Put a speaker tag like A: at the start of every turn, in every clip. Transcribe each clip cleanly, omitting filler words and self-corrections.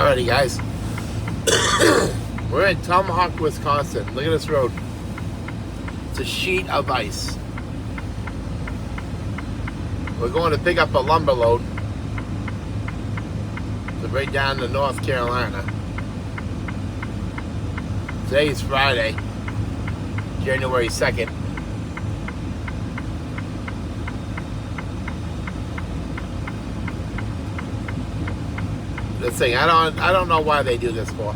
A: Alrighty, guys. We're in Tomahawk, Wisconsin. Look at this road. It's a sheet of ice. We're going to pick up a lumber load to right down to North Carolina. Today's Friday, January 2nd. This thing, I don't know why they do this for.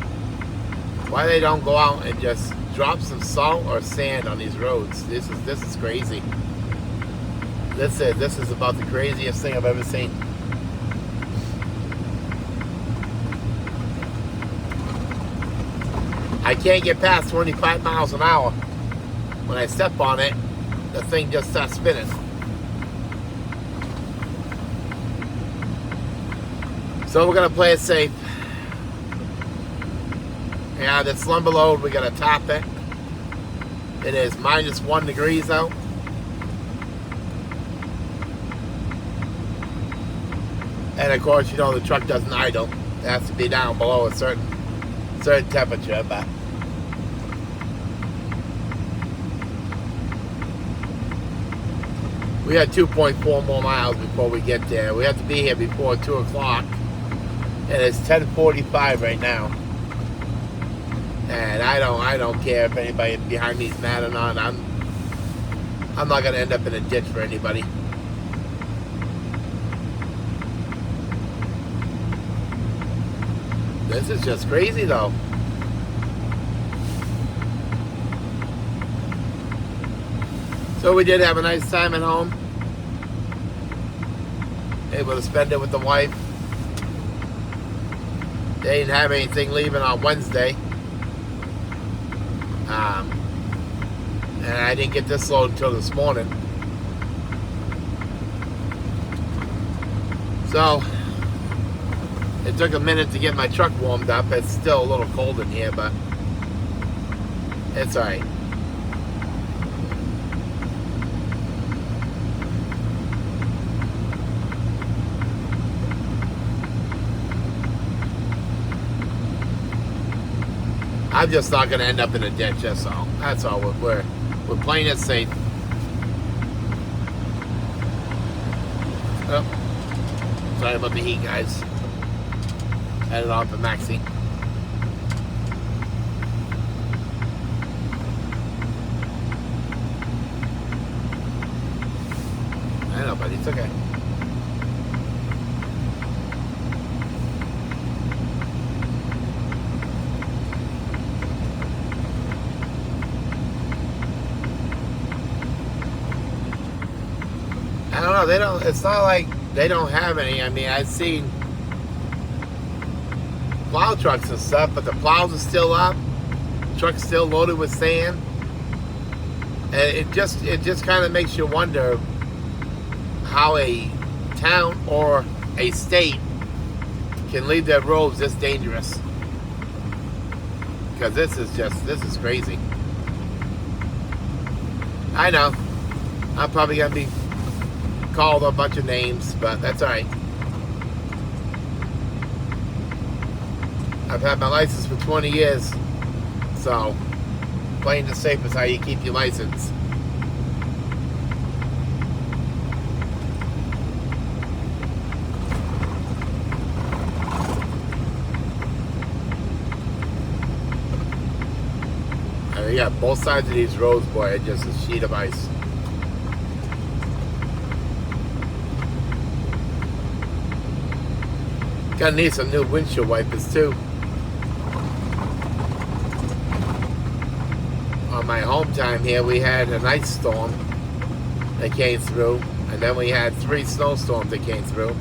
A: Why they don't go out and just drop some salt or sand on these roads. This is crazy. This is about the craziest thing I've ever seen. I can't get past 25 miles an hour. When I step on it, the thing just starts spinning. So we're gonna play it safe. Yeah, this lumber load, we gotta top it. It is -1 degrees out. And of course, you know, the truck doesn't idle. It has to be down below a certain temperature, but we had 2.4 more miles before we get there. We have to be here before 2 o'clock. And it's 10:45 right now. And I don't care if anybody behind me is mad or not. I'm not gonna end up in a ditch for anybody. This is just crazy though. So we did have a nice time at home. Able to spend it with the wife. They didn't have anything leaving on Wednesday. And I didn't get this load until this morning. So, it took a minute to get my truck warmed up. It's still a little cold in here, but it's alright. I'm just not going to end up in a ditch, that's all. That's all. We're playing it safe. Oh, sorry about the heat, guys. Headed off to Maxie. I know, buddy. It's okay. I don't know, it's not like they don't have any. I mean, I've seen plow trucks and stuff, but the plows are still up. The truck's still loaded with sand. And it just kind of makes you wonder how a town or a state can leave their roads this dangerous. Because this is crazy. I know. I'm probably going to be called a bunch of names, but that's alright. I've had my license for 20 years, so playing it safe is how you keep your license. I mean, yeah, both sides of these roads, boy, are just a sheet of ice. Gonna need some new windshield wipers too. On my home time here, we had an ice storm that came through, and then we had 3 snowstorms that came through.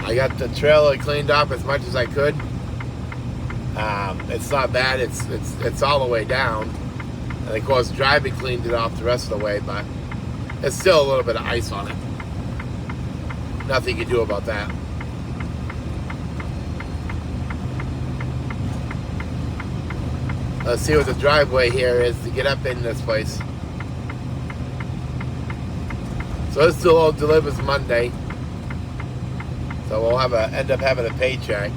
A: I got the trailer cleaned up as much as I could. It's not bad. It's all the way down, and of course, driving cleaned it off the rest of the way, but there's still a little bit of ice on it. Nothing you can do about that. Let's see what the driveway here is to get up in this place. So this load delivers Monday. So we'll end up having a paycheck.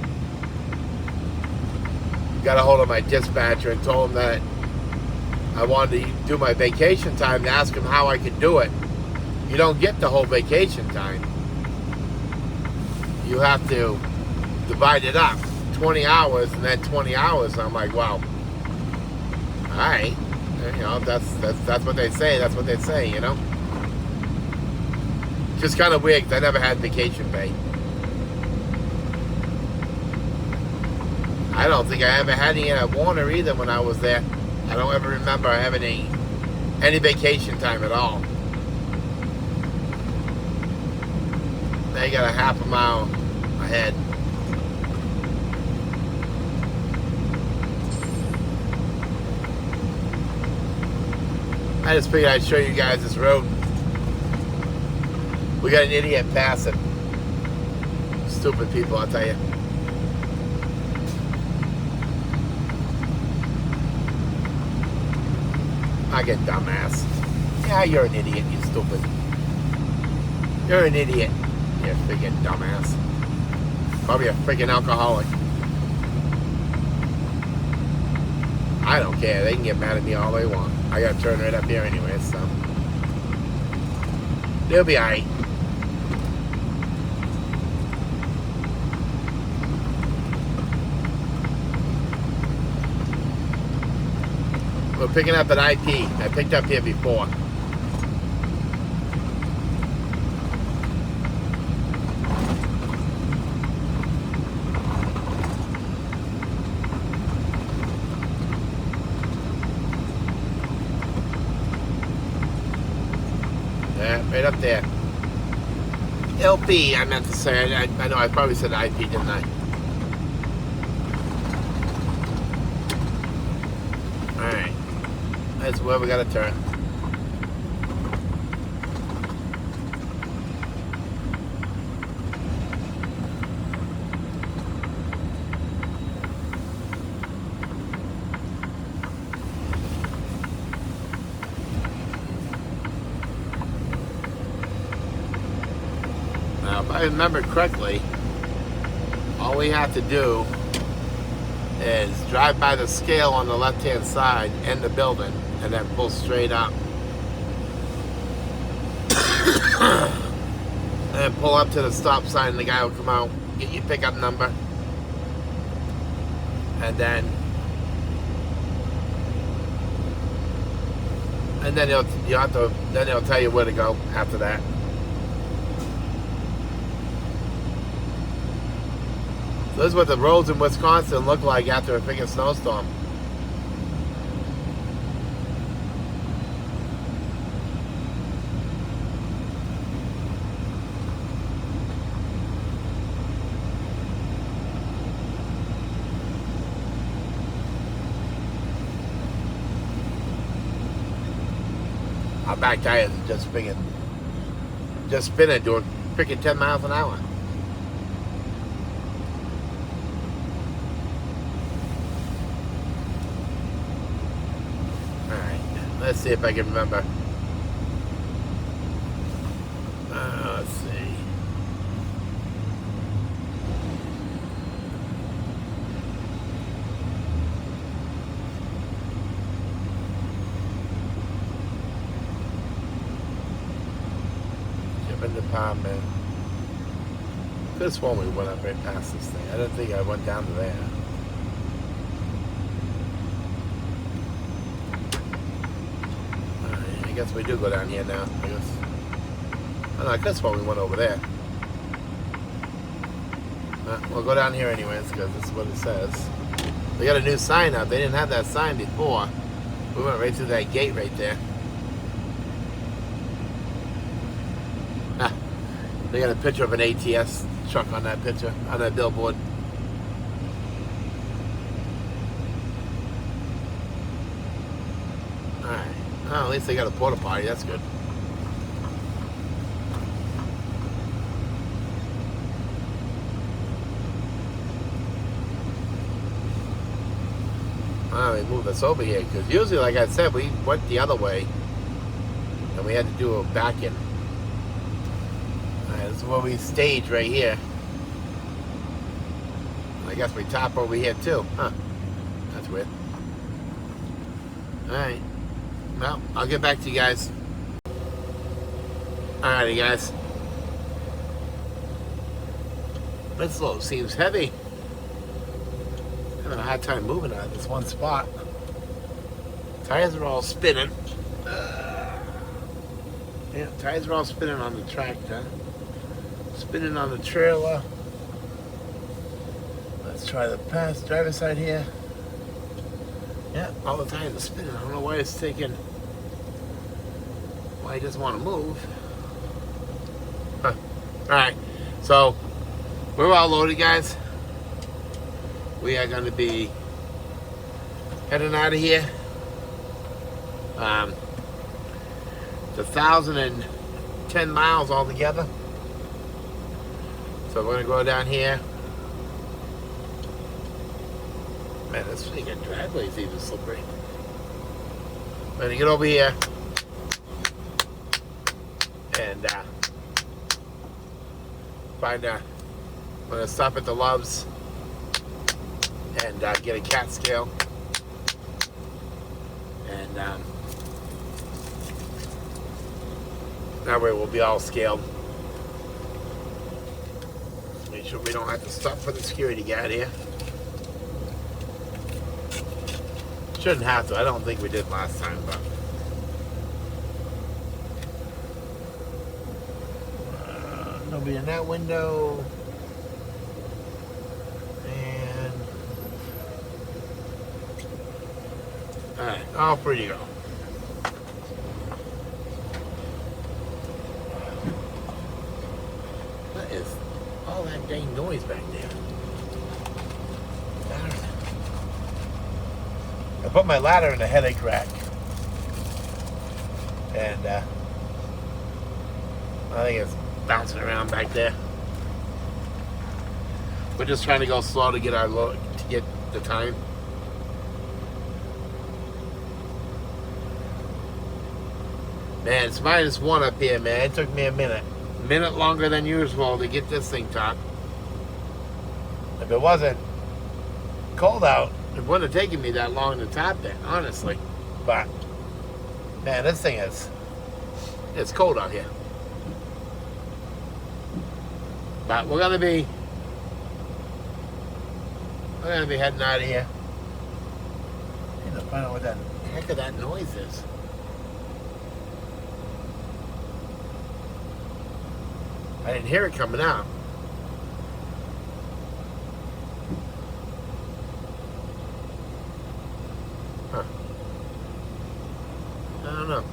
A: Got a hold of my dispatcher and told him that I wanted to do my vacation time to ask him how I could do it. You don't get the whole vacation time. You have to divide it up, 20 hours and then 20 hours. And I'm like, well, all right, you know, that's what they say. That's what they say, you know. Just kind of weird because I never had vacation pay. I don't think I ever had any at Warner either when I was there. I don't ever remember having any vacation time at all. They got a half a mile ahead. I just figured I'd show you guys this road. We got an idiot passing. Stupid people, I'll tell you. I get dumbass. Yeah, you're an idiot, you stupid. You're an idiot. You freaking dumbass. Probably a freaking alcoholic. I don't care. They can get mad at me all they want. I gotta turn right up here anyway, so. They'll be alright. We're picking up an IP. I picked up here before. Yeah, right up there. LP, I meant to say. I know I probably said IP, didn't I? Alright. That's where we gotta turn. Now, if I remember correctly, all we have to do is drive by the scale on the left-hand side and the building, and then pull straight up. And pull up to the stop sign, and the guy will come out, get your pickup number, and then he'll tell you where to go after that. So this is what the roads in Wisconsin look like after a big snowstorm. Our back tires are just spinning doing freaking 10 miles an hour. Let's see if I can remember. Let's see. Shipping department. Could have sworn we went up right past this thing. I don't think I went down to there. I guess we do go down here now. I guess. I don't know, I could have sworn we went over there. We'll go down here anyways, because this is what it says. They got a new sign up. They didn't have that sign before. We went right through that gate right there. They got a picture of an ATS truck on that picture, on that billboard. Alright. Oh, at least they got a porta potty. That's good. Wow, they moved us over here because usually, like I said, we went the other way and we had to do a back in. Alright, this is where we stage right here. I guess we top over here too. Huh. That's weird. Alright. Well, I'll get back to you guys. Alrighty, guys. This load seems heavy. I'm having a hard time moving out of this one spot. Tires are all spinning. Yeah, tires are all spinning on the tractor. Spinning on the trailer. Let's try the driver's side here. Yeah, all the tires are spinning. I don't know why it's taking. Why he doesn't want to move. Huh. Alright, so we're all loaded, guys. We are going to be heading out of here. It's 1,010 miles altogether. So we're going to go down here. Man, this freaking driveway is even slippery. We're going to get over here and we're going to stop at the Loves and get a cat scale. And that way we'll be all scaled. Make sure we don't have to stop for the security guard here. Shouldn't have to. I don't think we did last time, but nobody in that window. And alright, all free to go. What is all that dang noise back there? I put my ladder in a headache rack. And I think it's bouncing around back there. We're just trying to go slow to get our load, to get the time. Man, it's -1 up here, man. It took me a minute longer than usual to get this thing topped. If it wasn't cold out, it wouldn't have taken me that long to top it, honestly. But man, this thing it's cold out here. But we're gonna be heading out of here. I need to find out what the heck of that noise is. I didn't hear it coming out. Huh. I don't know.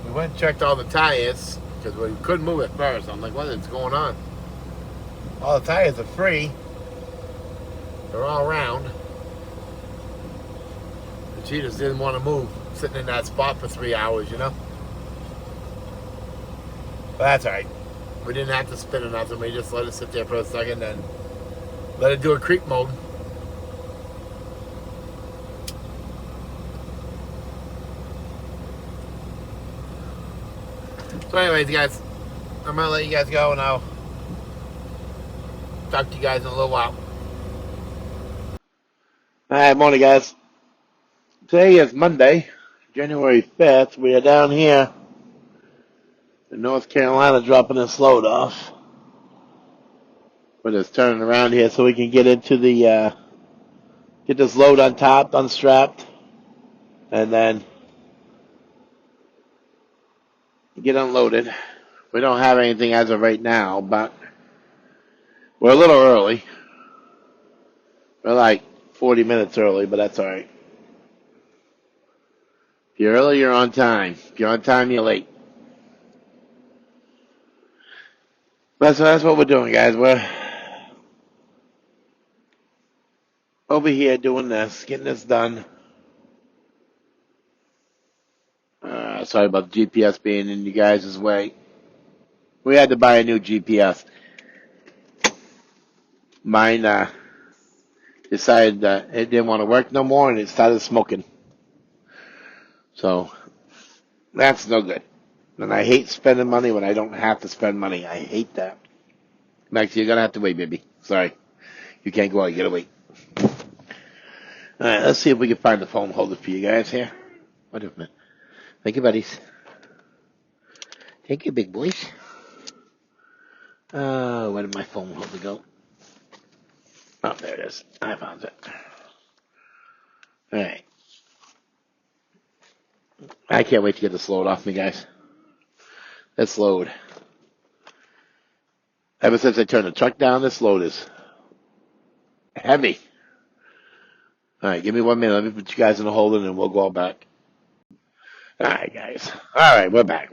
A: We went and checked all the tires because we couldn't move at first. I'm like, what is going on? All the tires are free. They're all round. The cheaters didn't want to move, sitting in that spot for 3 hours, you know? But that's alright. We didn't have to spin or nothing. We just let it sit there for a second and let it do a creep mode. So anyways, guys, I'm going to let you guys go and I'll talk to you guys in a little while. Alright, morning, guys. Today is Monday, January 5th. We are down here in North Carolina dropping this load off. We're just turning around here so we can get into the, get this load untopped, unstrapped, and then get unloaded. We don't have anything as of right now, but we're a little early. We're like 40 minutes early, but that's alright. If you're early, you're on time. If you're on time, you're late. That's what we're doing, guys. We're over here doing this, getting this done. Sorry about the GPS being in you guys' way. We had to buy a new GPS. Mine decided that it didn't want to work no more, and it started smoking. So that's no good. And I hate spending money when I don't have to spend money. I hate that. Max, you're gonna have to wait, baby. Sorry. You can't go out, you gotta wait. Alright, let's see if we can find the phone holder for you guys here. Wait a minute. Thank you, buddies. Thank you, big boys. Where did my phone holder go? Oh, there it is. I found it. Alright. I can't wait to get this load off me, guys. This load. Ever since I turned the truck down, this load is heavy. Alright, give me 1 minute. Let me put you guys in the holder and we'll go all back. Alright, guys. Alright, we're back.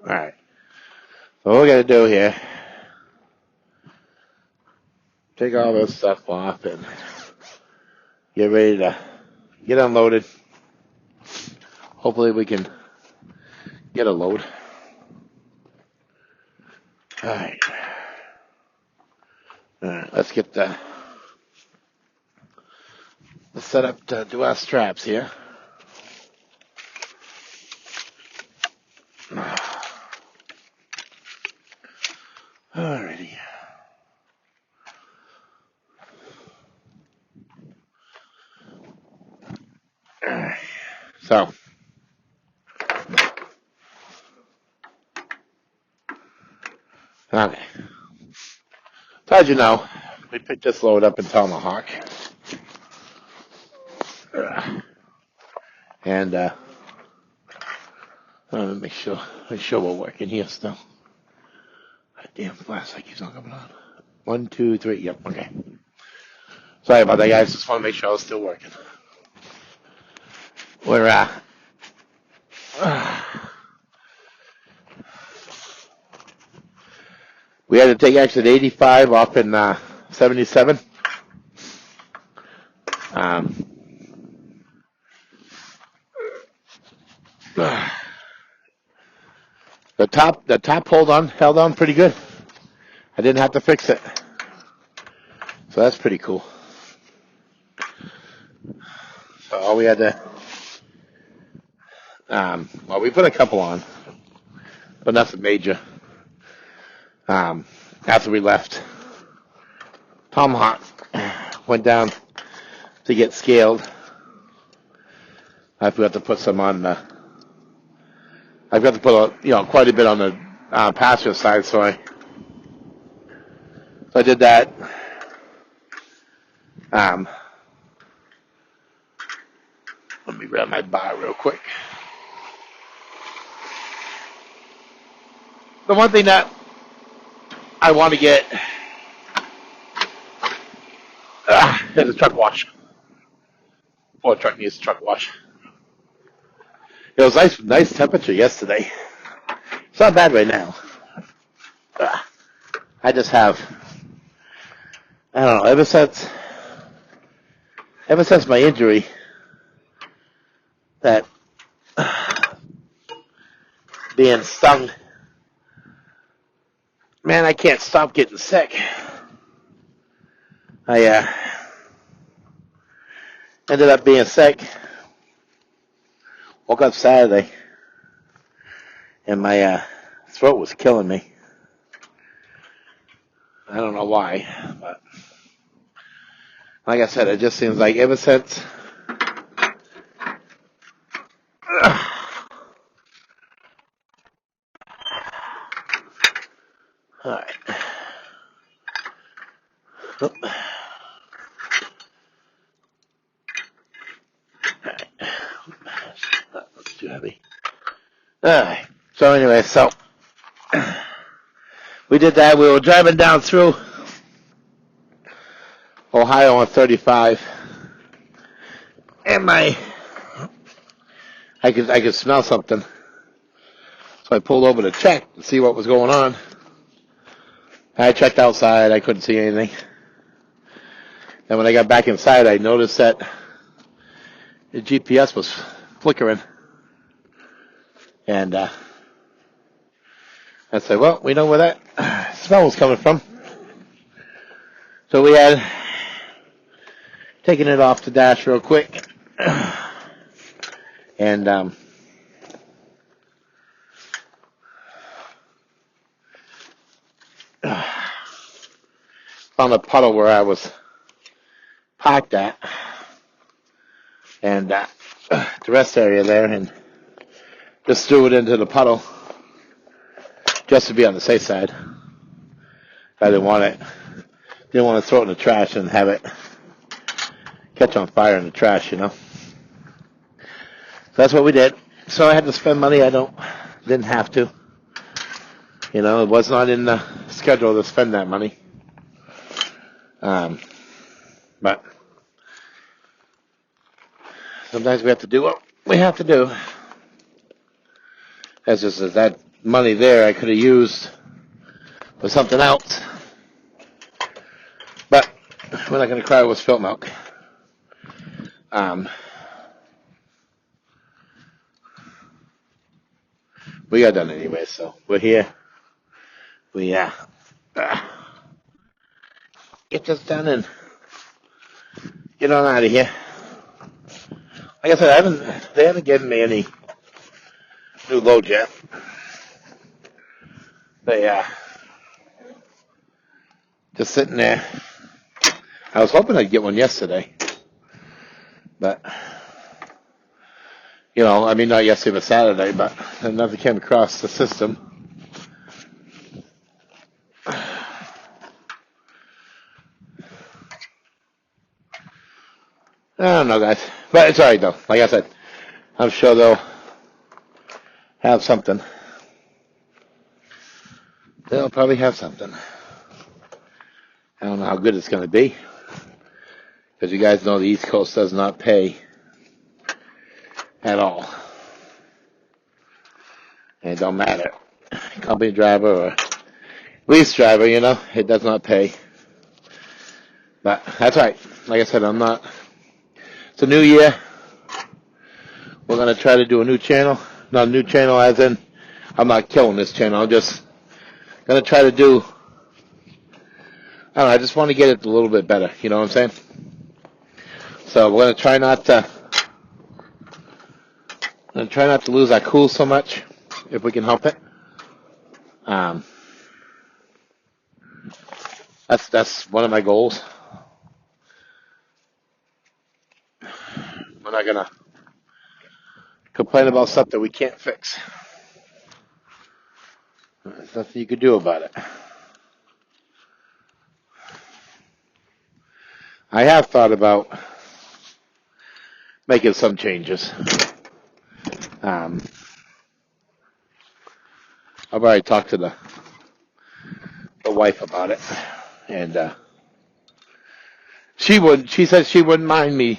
A: Alright. So what we're going to do here, take all this stuff off and get ready to get unloaded. Hopefully we can get a load. Alright. Alright, let's get the setup to do our straps here. Alrighty. Alright. So. Okay. So as you know, we picked this load up in Tomahawk. And let me make sure we're working here still. God damn, flashlight keeps on coming on. 1, 2, 3. Yep, okay. Sorry about that, guys. Just want to make sure I was still working. We're we had to take exit 85 off in 77. The top held on pretty good. I didn't have to fix it. So that's pretty cool. So all we had to, well, we put a couple on, but nothing major. After we left, Tomahawk went down to get scaled. I forgot to put some on the, I've got to put quite a bit on the passenger side, so I did that. Let me grab my bar real quick. The one thing that I want to get is a truck wash. Or truck needs a truck wash. It was nice temperature yesterday. It's not bad right now. I just have, I don't know, ever since my injury, that being stung, man, I can't stop getting sick. I ended up being sick. Woke up Saturday, and my throat was killing me. I don't know why, but like I said, it just seems like ever since all right. Oh. That's too heavy. Alright. So anyway, we did that. We were driving down through Ohio on 35. And I could smell something. So I pulled over to check to see what was going on. I checked outside. I couldn't see anything. And when I got back inside, I noticed that the GPS was flickering. And I said, well, we know where that smell was coming from. So we had taken it off the dash real quick. And found a puddle where I was parked at, and the rest area there, and just threw it into the puddle just to be on the safe side. I didn't want it. Didn't want to throw it in the trash and have it catch on fire in the trash, So that's what we did. So I had to spend money I didn't have to. It was not in the schedule to spend that money. But sometimes we have to do what we have to do. As just as that money there I could have used for something else. But we're not going to cry with spilt milk. We got done anyway, so we're here. We get this done and get on out of here. Like I said, they haven't given me any new load yet. They just sitting there. I was hoping I'd get one yesterday, but not yesterday but Saturday, but nothing came across the system. I don't know, guys, but it's alright though. Like I said, I'm sure they'll have something. They'll probably have something. I don't know how good it's going to be, because you guys know the East Coast does not pay at all. And it don't matter. Company driver or lease driver, it does not pay. But that's right. Like I said, it's a new year. We're going to try to do a new channel. Not a new channel as in, I'm not killing this channel. I'm just going to try to do, I don't know, I just want to get it a little bit better. You know what I'm saying? So we're going to try not to lose our cool so much, if we can help it. That's one of my goals. We're not gonna complain about stuff that we can't fix. There's nothing you can do about it. I have thought about making some changes. I've already talked to the wife about it, and she said she wouldn't mind me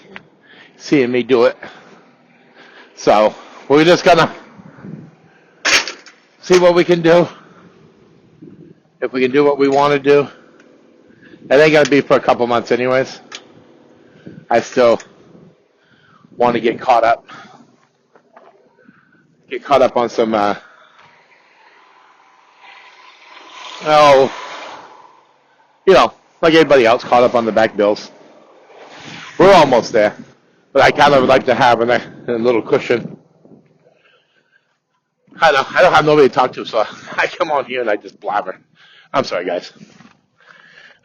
A: seeing me do it. So we're just gonna see what we can do. If we can do what we want to do. It ain't gonna be for a couple months anyways. I still want to get caught up on some like everybody else, caught up on the back bills. We're almost there, but I kind of would like to have a little cushion. I don't have nobody to talk to, so I come on here and I just blabber. I'm sorry, guys.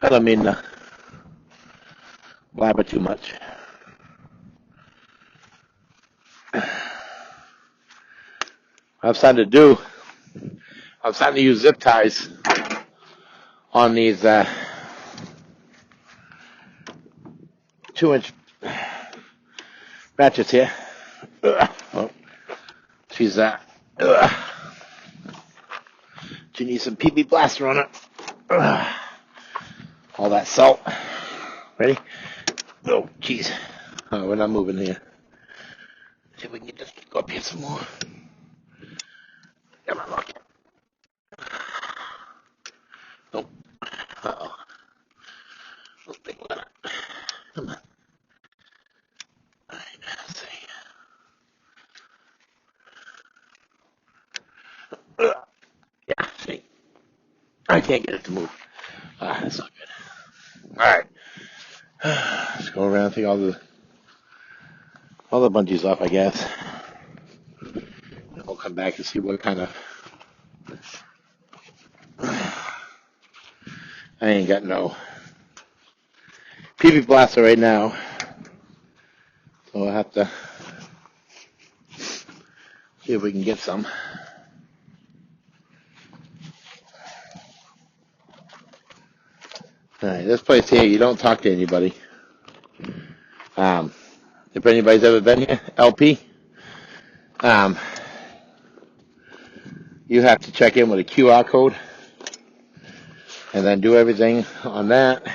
A: I don't mean to blabber too much. I'm starting to use zip ties on these 2-inch ratchets here. Oh, she's she needs some PB Blaster on it. All that salt. Ready? Oh, jeez. Oh, we're not moving here. See if we can get this to go up here some more. Come on, rocket. Nope. Uh-oh. Let's think about it. Come on. All right, let's see. Yeah, see. I can't get it to move. That's not good. All right. Let's go around, take all the bungees off, I guess. And we'll come back and see what kind of... I ain't got no PB Blaster right now. So I'll have to see if we can get some. Alright, this place here, you don't talk to anybody. If anybody's ever been here, LP, you have to check in with a QR code and then do everything on that.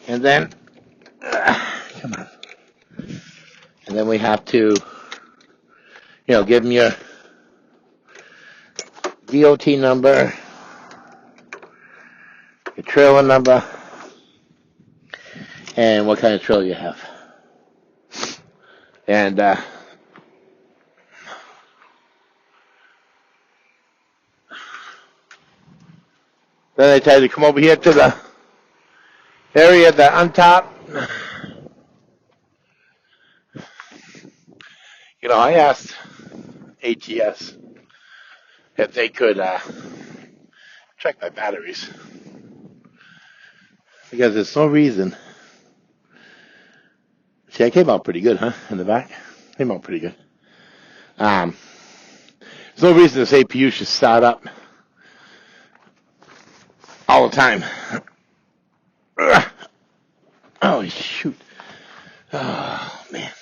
A: And then, come on. And then we have to, give them your DOT number, your trailer number, and what kind of trailer you have. And then they tell you to come over here to the area that on top. I asked ATS if they could check my batteries. Because there's no reason. See, I came out pretty good, huh? In the back. Came out pretty good. There's no reason this APU should start up all the time. Oh, shoot. Oh, man.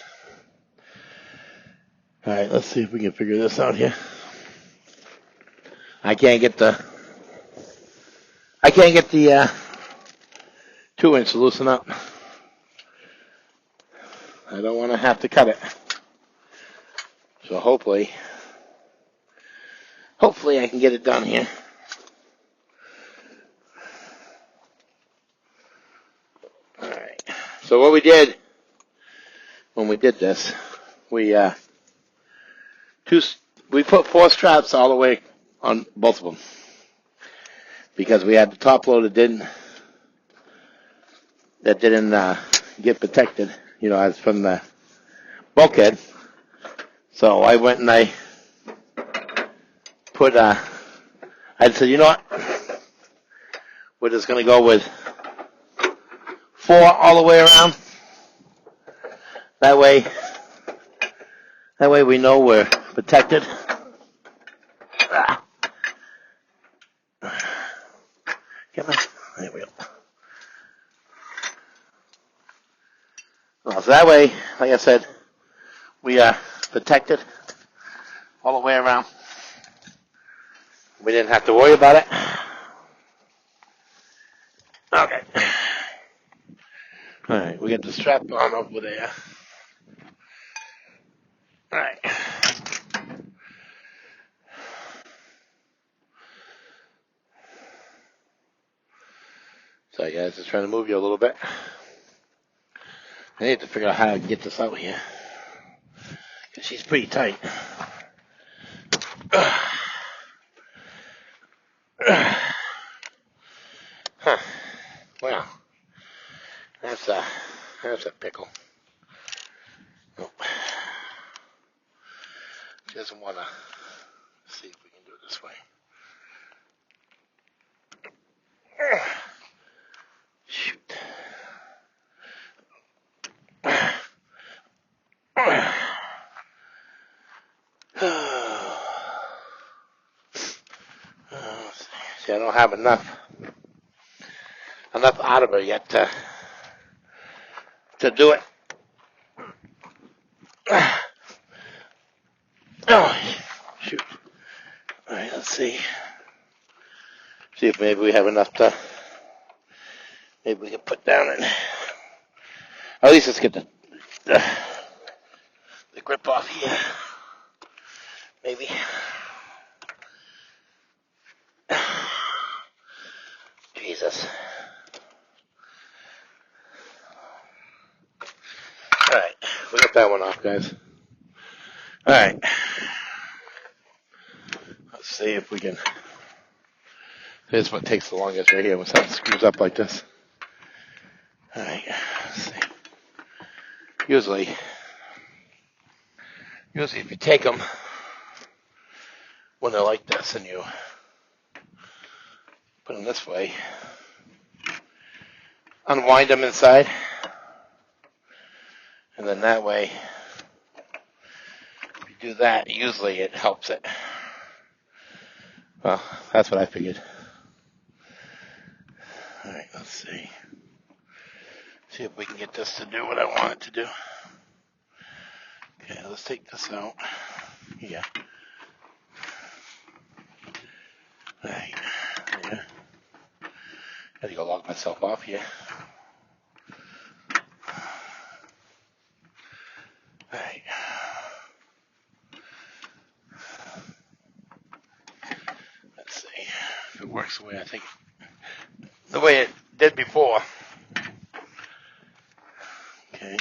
A: All right, let's see if we can figure this out here. I can't get the 2-inch to loosen up. I don't want to have to cut it. So hopefully I can get it done here. All right. So what we did when we did this, we put 4 straps all the way on both of them because we had the top load that didn't get protected, as from the bulkhead. So I went and I put I said, you know what? We're just gonna go with 4 all the way around. That way we know we're protected. Come on. There we go. Well, so that way, like I said, we are protected all the way around. We didn't have to worry about it. Okay. All right, we got the strap on over there. All right. So, guys, just trying to move you a little bit. I need to figure out how to get this out here. Because she's pretty tight. Huh. Well, that's a pickle. Nope. She doesn't want to see if we can do it this way. Shoot. See, I don't have enough out of her yet to do it. Oh, shoot. All right, let's see. See if maybe we have enough to. Maybe we can put down it. At least let's get the grip off here. Maybe. Jesus. Alright, we got that one off, guys. Alright. Let's see if we can. Here's what takes the longest right here. When something screws up like this. Alright, let's see. Usually if you take them when they're like this and you put them this way, unwind them inside, and then that way, if you do that, usually it helps it. Well, that's what I figured. All right, let's see. See if we can get this to do what I want it to do. Okay, let's take this out. Yeah. All right. Yeah. Gotta go log myself off here. All right. Let's see if it works the way I think. The way it did before. Okay.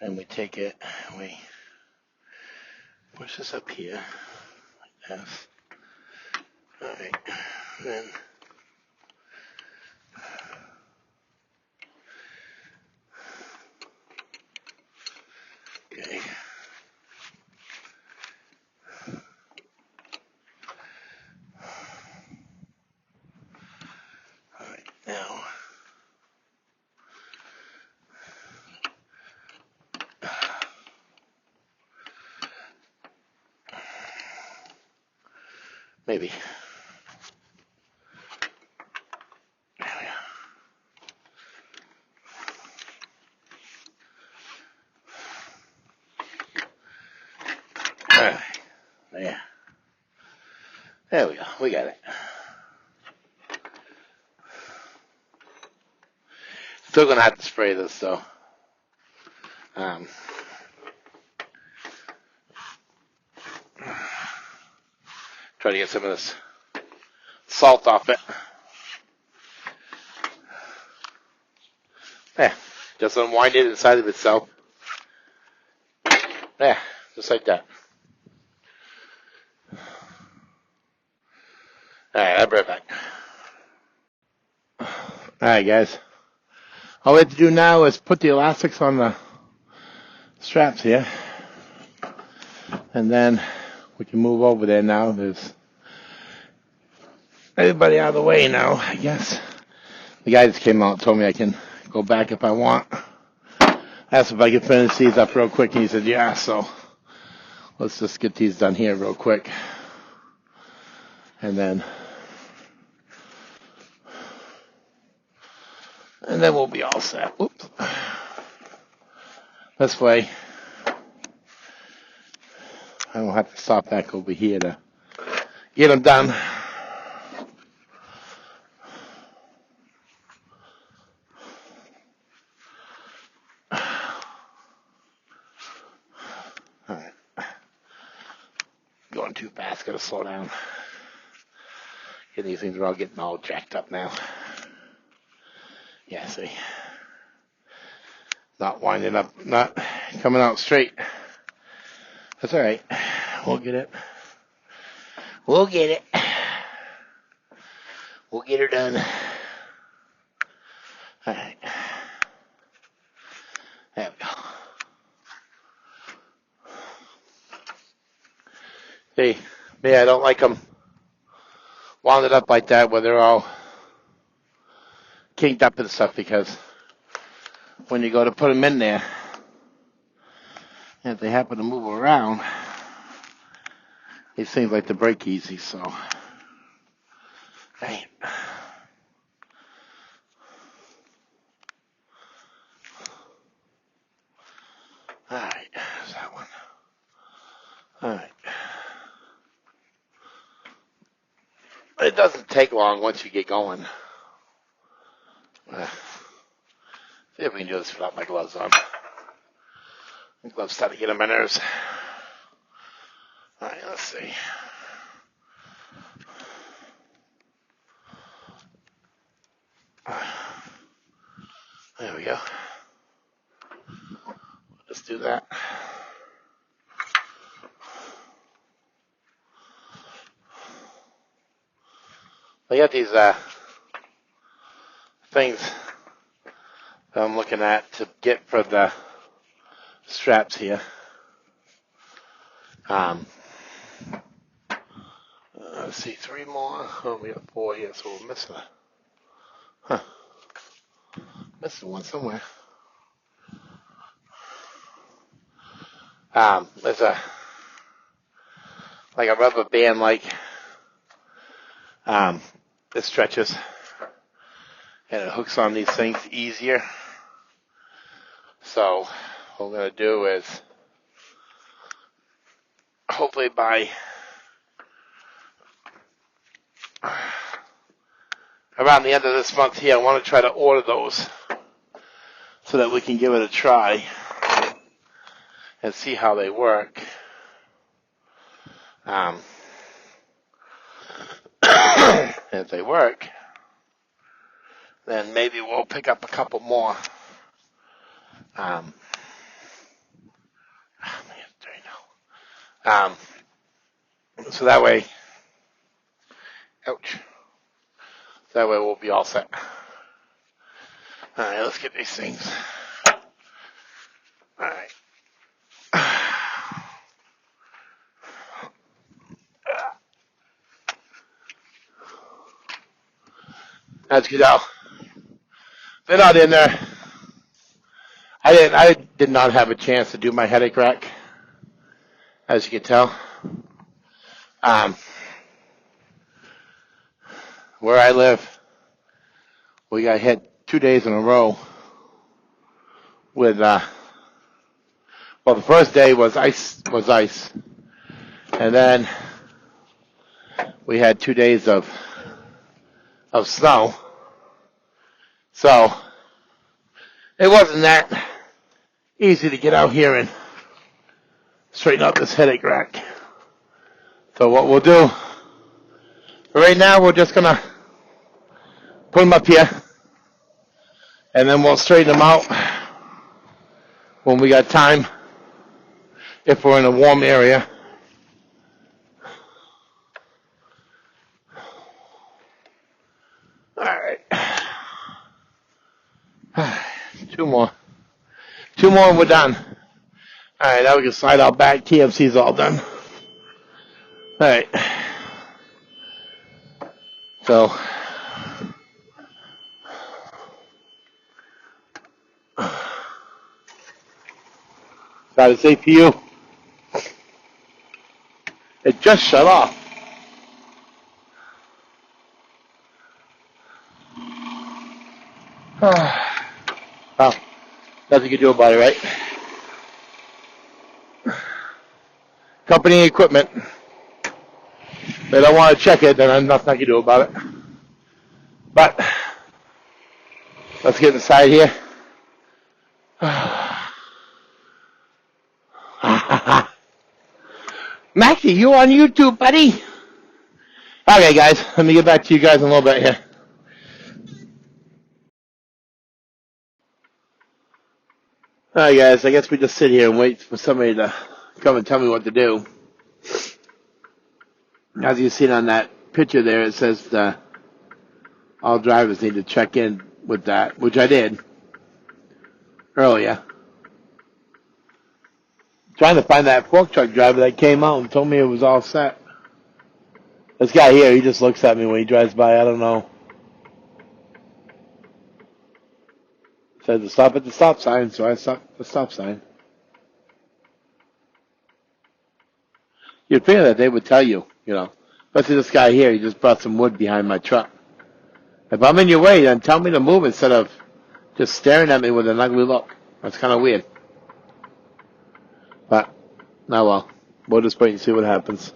A: Then we take it and we push this up here like this. Alright. Then okay. Alright, now maybe. There we go. Alright. There. There we go. We got it. Still gonna have to spray this though. Try to get some of this salt off it. Yeah, just unwind it inside of itself. Yeah, just like that. Alright, I'll be right back. Alright guys. All we have to do now is put the elastics on the straps here. And then we can move over there now. There's everybody out of the way now, I guess. The guy just came out and told me I can go back if I want. I asked if I could finish these up real quick, and he said, yeah, so let's just get these done here real quick. And then we'll be all set. Oops. This way, I don't have to stop back over here to get them done. Alright. Going too fast, gotta slow down. These things are all getting all jacked up now. Yeah, see. Not winding up, not coming out straight. That's alright. We'll get it. We'll get it. We'll get her done. Alright. There we go. See, me, I don't like them wound it up like that where they're all kinked up and stuff, because when you go to put them in there, and if they happen to move around, it seems like they break easy, so. Right. Alright, there's that one. Alright. It doesn't take long once you get going. See if we can do this without my gloves on. My gloves start to get on my nerves. Alright, let's see. There we go. Let's do that. I got these things that I'm looking at to get for the straps here. Let's see, 3 more. Oh, we got 4 here, so we're missing it. Huh. missing one somewhere. There's a rubber band that stretches and it hooks on these things easier. So what we're gonna do is hopefully by around the end of this month here, I want to try to order those so that we can give it a try and see how they work. If they work, then maybe we'll pick up a couple more. So that way, ouch. That way we'll be all set. All right, let's get these things. All right. As you can tell, they're not in there. I did not have a chance to do my headache rack, as you can tell. Where I live, we got hit 2 days in a row with, the first day was ice, and then we had 2 days of snow. So it wasn't that easy to get out here and straighten out this headache rack. So what we'll do, right now we're just gonna put them up here, and then we'll straighten them out when we got time, if we're in a warm area. All right. 2 more. 2 more and we're done. All right, now we can slide out back. TFC's all done. All right. So, got a CPU. It just shut off. Well, nothing you can do about it, right? Company equipment. They don't want to check it, then there's nothing I can do about it. But let's get inside here. Maxie, you on YouTube, buddy? Okay, guys, let me get back to you guys in a little bit here. All right, guys, I guess we just sit here and wait for somebody to come and tell me what to do. As you see on that picture there, it says all drivers need to check in with that, which I did earlier. Trying to find that fork truck driver that came out and told me it was all set. This guy here, he just looks at me when he drives by. I don't know. Said to stop at the stop sign, so I stopped at the stop sign. You'd figure that they would tell you, Especially this guy here, he just brought some wood behind my truck. If I'm in your way, then tell me to move instead of just staring at me with an ugly look. That's kind of weird. But, now well, we'll just wait and see what happens.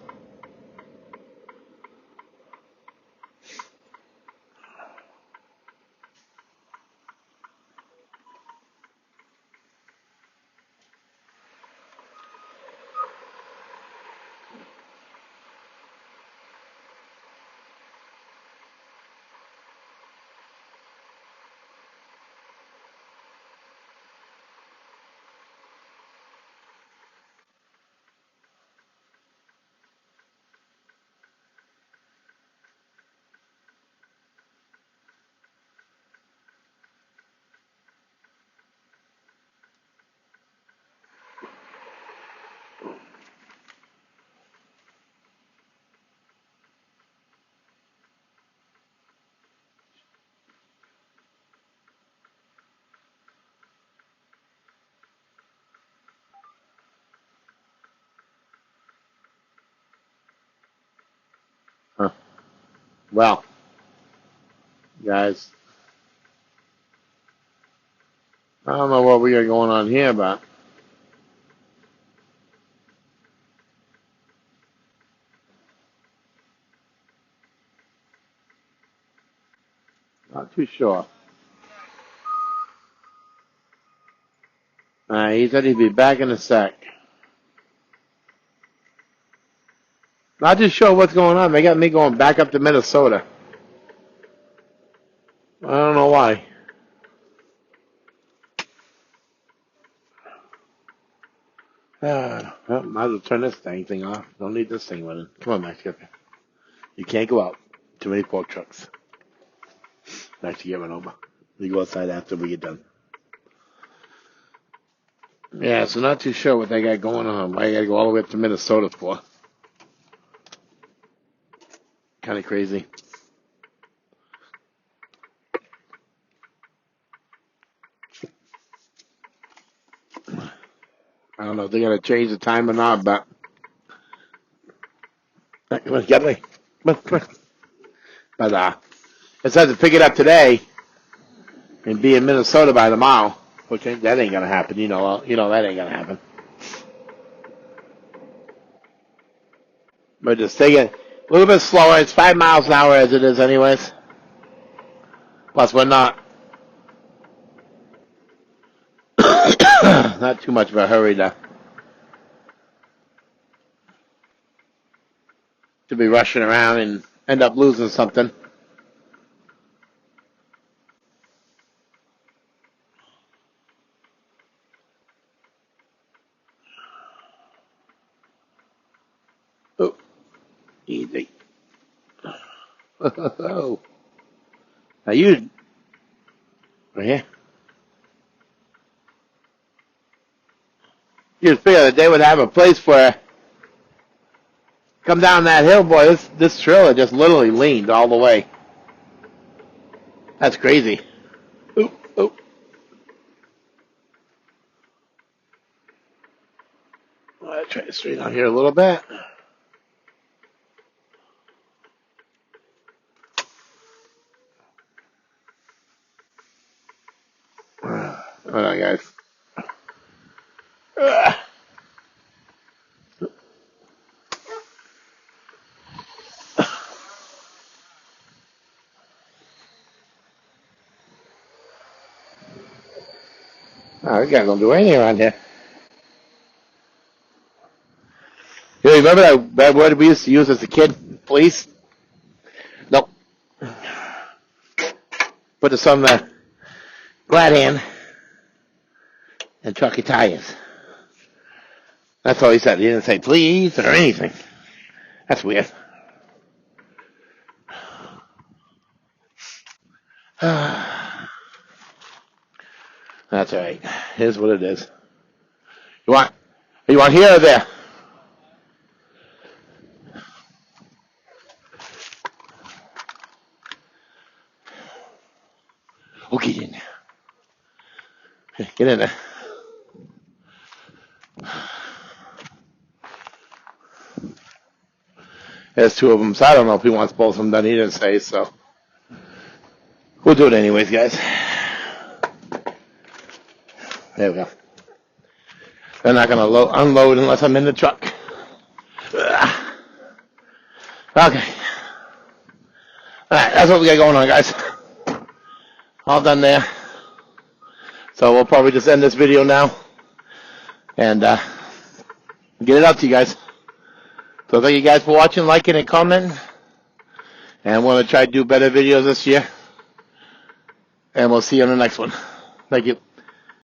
A: Well, guys, I don't know what we got going on here, but not too sure. He said he'd be back in a sec. Not too sure what's going on. They got me going back up to Minnesota. I don't know why. Well, might as well turn this thing off. Don't need this thing running. Come on, Max. You can't go out. Too many pork trucks. Max, you get run over. You go outside after we get done. Yeah, so not too sure what they got going on. Why you got to go all the way up to Minnesota for? Kind of crazy. I don't know if they're going to change the time or not, but... Come on, get me. Come on. But, it says to pick it up today and be in Minnesota by tomorrow. Okay, that ain't going to happen. You know that ain't going to happen. But just take it a little bit slower. It's 5 miles an hour as it is anyways. Plus, we're not too much of a hurry to be rushing around and end up losing something. Oh, easy. Oh. Now you, right here. You'd figure that they would have a place for come down that hill, boy. This trailer just literally leaned all the way. That's crazy. Oop, oop. I'll try to straighten out here a little bit. Hold on, guys. Oh, this guy's gonna do anything around here. You remember that word we used to use as a kid? Police? Nope. Put this on the glad hand and truck your tires. That's all he said. He didn't say please or anything. That's weird. That's all right. Here's what it is. You want here or there? Oh, get in there. Get in there. There's two of them, so I don't know if he wants both of them done. He didn't say, so we'll do it anyways, guys. There we go. They're not going to unload unless I'm in the truck. Okay. All right, that's what we got going on, guys. All done there. So we'll probably just end this video now and get it out to you guys. So thank you guys for watching, liking, and commenting. And I'm going to try to do better videos this year. And we'll see you on the next one. Thank you.